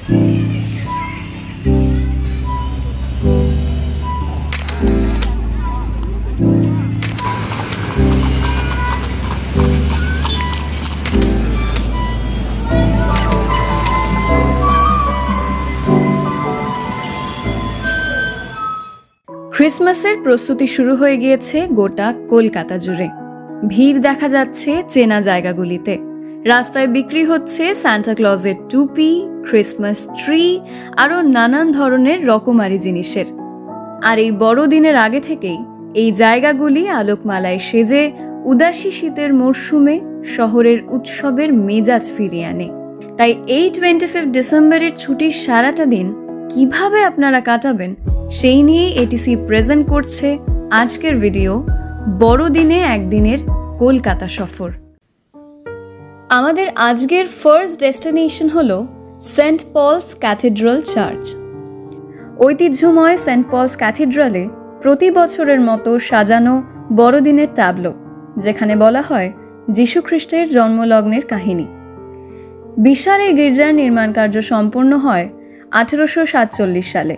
ক্রিসমাসের প্রস্তুতি শুরু হয়ে গিয়েছে গোটা কলকাতা জুড়ে। ভিড় দেখা যাচ্ছে চেনা জায়গাগুলিতে। রাস্তায় বিক্রি হচ্ছে সান্টা ক্লজের টুপি, ক্রিসমাস ট্রি, আরও নানান ধরনের রকমারি জিনিসের। আর এই বড়দিনের আগে থেকেই এই জায়গাগুলি আলোকমালায় সেজে উদাসী শীতের মরশুমে শহরের উৎসবের মেজাজ ফিরিয়ে আনে। তাই এই 25 ডিসেম্বরের ছুটির সারাটা দিন কিভাবে আপনারা কাটাবেন সেই নিয়ে এটিসি প্রেজেন্ট করছে আজকের ভিডিও বড়দিনে একদিনের কলকাতা সফর। আমাদের আজকের ফার্স্ট ডেস্টিনেশন হলো সেন্ট পলস ক্যাথিড্রাল চার্চ। ঐতিহ্যময় সেন্ট পলস ক্যাথিড্রালে প্রতি বছরের মতো সাজানো বড়দিনের ট্যাবলো, যেখানে বলা হয় যীশুখ্রিস্টের জন্মলগ্নের কাহিনী। বিশাল এই গির্জার নির্মাণ কার্য সম্পন্ন হয় 1847 সালে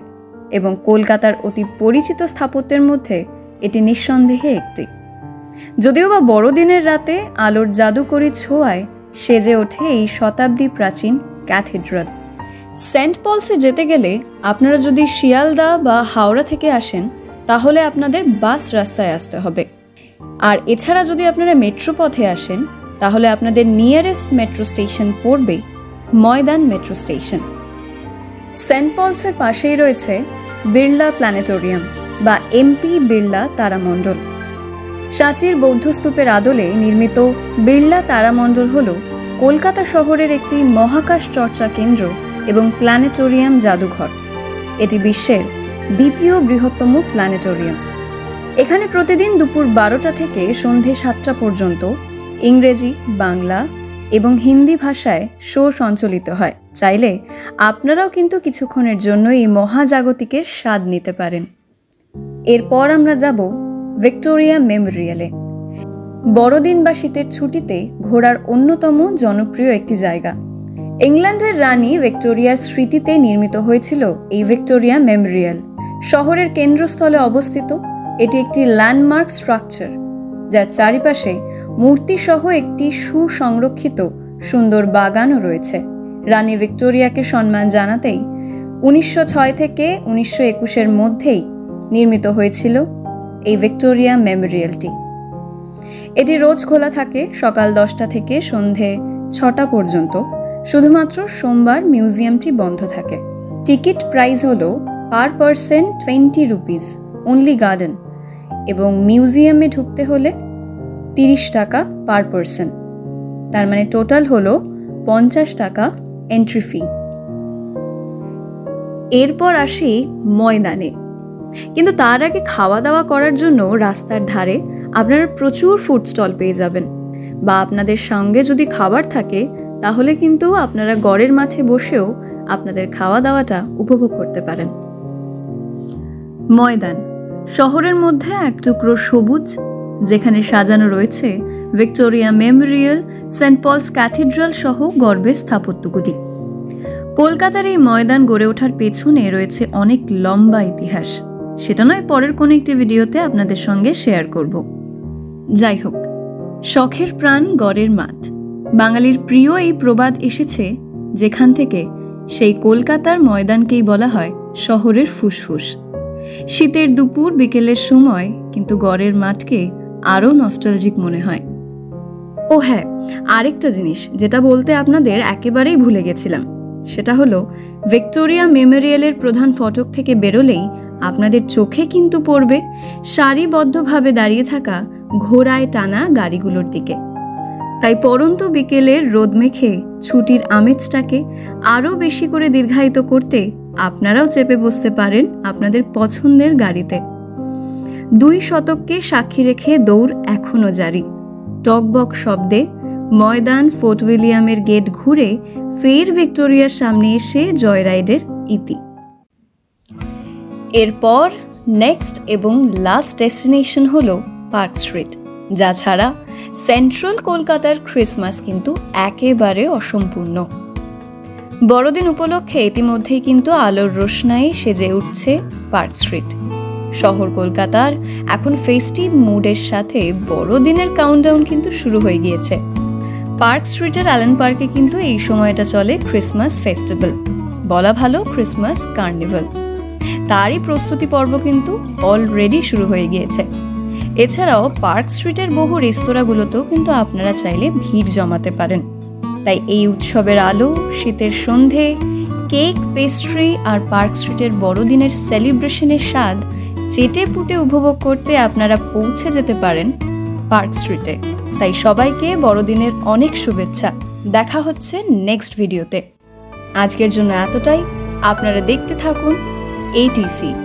এবং কলকাতার অতি পরিচিত স্থাপত্যের মধ্যে এটি নিঃসন্দেহে একটি। যদিও বা বড়দিনের রাতে আলোর জাদুকরী ছোঁয়ায় সেজে ওঠে এই শতাব্দী প্রাচীন ক্যাথিড্রাল। সেন্ট পলসে যেতে গেলে আপনারা যদি শিয়ালদা বা হাওড়া থেকে আসেন তাহলে আপনাদের বাস রাস্তায় আসতে হবে। আর এছাড়া যদি আপনারা মেট্রো পথে আসেন তাহলে আপনাদের নিয়ারেস্ট মেট্রো স্টেশন পড়বে ময়দান মেট্রো স্টেশন। সেন্ট পলসের পাশেই রয়েছে বিড়লা প্ল্যানেটোরিয়াম বা এমপি বিড়লা তারামণ্ডল। সাঁচির বৌদ্ধ স্তূপের আদলে নির্মিত বিড়লা তারামণ্ডল হল কলকাতা শহরের একটি মহাকাশ চর্চা কেন্দ্র এবং প্ল্যানেটোরিয়াম জাদুঘর। এটি বিশ্বের দ্বিতীয় বৃহত্তম প্ল্যানেটোরিয়াম। এখানে প্রতিদিন দুপুর 12টা থেকে সন্ধে 7টা পর্যন্ত ইংরেজি, বাংলা এবং হিন্দি ভাষায় শো সঞ্চালিত হয়। চাইলে আপনারাও কিন্তু কিছুক্ষণের জন্য এই মহাজাগতিকের স্বাদ নিতে পারেন। এরপর আমরা যাব ভিক্টোরিয়া মেমোরিয়ালে। বড়দিন বা শীতের ছুটিতে ঘোরার অন্যতম জনপ্রিয় একটি জায়গা। ইংল্যান্ডের রানী ভিক্টোরিয়ার স্মৃতিতে নির্মিত হয়েছিল এই ভিক্টোরিয়া মেমোরিয়াল। শহরের কেন্দ্রস্থলে অবস্থিত এটি একটি ল্যান্ডমার্ক স্ট্রাকচার, যার চারিপাশে মূর্তিসহ একটি সুসংরক্ষিত সুন্দর বাগানও রয়েছে। রানী ভিক্টোরিয়াকে সম্মান জানাতেই 1906 থেকে 1921-এর মধ্যেই নির্মিত হয়েছিল এই ভিক্টোরিয়া মেমোরিয়ালটি। এটি রোজ খোলা থাকে সকাল 10টা থেকে সন্ধে 6টা পর্যন্ত। শুধুমাত্র সোমবার মিউজিয়ামটি বন্ধ থাকে। টিকিট প্রাইস হলো per person 20 rupees, only garden, এবং মিউজিয়ামে ঢুকতে হলে 30 টাকা পার পারসন। তার মানে টোটাল হলো 50 টাকা এন্ট্রি ফি। এরপর আসি ময়দানে। কিন্তু তার আগে খাওয়া দাওয়া করার জন্য রাস্তার ধারে আপনারা প্রচুর ফুড স্টল পেয়ে যাবেন, বা আপনাদের সঙ্গে যদি খাবার থাকে তাহলে কিন্তু আপনারা গড়ের মাঠে বসেও আপনাদের খাওয়া দাওয়াটা উপভোগ করতে পারেন। ময়দান শহরের মধ্যে এক টুকরো সবুজ, যেখানে সাজানো রয়েছে Victoria Memorial, Saint Paul's Cathedral সহ গর্বের স্থাপত্যগুলি। কলকাতার এই ময়দান গড়ে ওঠার পেছনে রয়েছে অনেক লম্বা ইতিহাস। সেটা নয় পরের কোনো একটি ভিডিওতে আপনাদের সঙ্গে শেয়ার করব। যাই হোক, শখের প্রাণ গড়ের মাঠ, বাঙালির প্রিয় এই প্রবাদ এসেছে যেখান থেকে সেই কলকাতার ময়দানকেই বলা হয় শহরের ফুসফুস। শীতের দুপুর বিকেলের সময় কিন্তু গড়ের মাঠকে আরও নস্টালজিক মনে হয়। ও হ্যাঁ, আরেকটা জিনিস যেটা বলতে আপনাদের একেবারেই ভুলে গেছিলাম, সেটা হলো ভিক্টোরিয়া মেমোরিয়ালের প্রধান ফটক থেকে বেরোলেই আপনাদের চোখে কিন্তু পড়বে সারিবদ্ধভাবে দাঁড়িয়ে থাকা ঘোড়ায় টানা গাড়িগুলোর দিকে। তাই পরন্ত বিকেলের রোদ মেখে ছুটির আমেজটাকে আরও বেশি করে দীর্ঘায়িত করতে আপনারাও চেপে বসতে পারেন আপনাদের পছন্দের গাড়িতে। 2 শতককে সাক্ষী রেখে দৌড় এখনও জারি। টকবক শব্দে ময়দান ফোর্ট উইলিয়ামের গেট ঘুরে ফের ভিক্টোরিয়ার সামনে এসে জয়রাইডের ইতি। এরপর নেক্সট এবং লাস্ট ডেস্টিনেশন হলো পার্ক স্ট্রিট, যা ছাড়া সেন্ট্রাল কলকাতার ক্রিসমাস কিন্তু একেবারে অসম্পূর্ণ। বড়দিন উপলক্ষে ইতিমধ্যেই কিন্তু আলোর রোশনাই সেজে উঠছে পার্ক স্ট্রিট। শহর কলকাতার এখন ফেস্টিভ মুডের সাথে বড়দিনের কাউন্টডাউন কিন্তু শুরু হয়ে গিয়েছে। পার্ক স্ট্রিটের অ্যালেন পার্কে কিন্তু এই সময়টা চলে ক্রিসমাস ফেস্টিভ্যাল, বলা ভালো ক্রিসমাস কার্নিভাল। তারই প্রস্তুতি পর্ব কিন্তু অলরেডি শুরু হয়ে গিয়েছে। এছাড়াও পার্ক স্ট্রিটের বহু রেস্তোরাঁগুলোতেও কিন্তু আপনারা চাইলে ভিড় জমাতে পারেন। তাই এই উৎসবের আলো, শীতের সন্ধে, কেক, পেস্ট্রি আর পার্ক স্ট্রিটের বড়দিনের সেলিব্রেশনের স্বাদ চেটে পুটে উপভোগ করতে আপনারা পৌঁছে যেতে পারেন পার্ক স্ট্রিটে। তাই সবাইকে বড়দিনের অনেক শুভেচ্ছা। দেখা হচ্ছে নেক্সট ভিডিওতে। আজকের জন্য এতটাই। আপনারা দেখতে থাকুন ATC।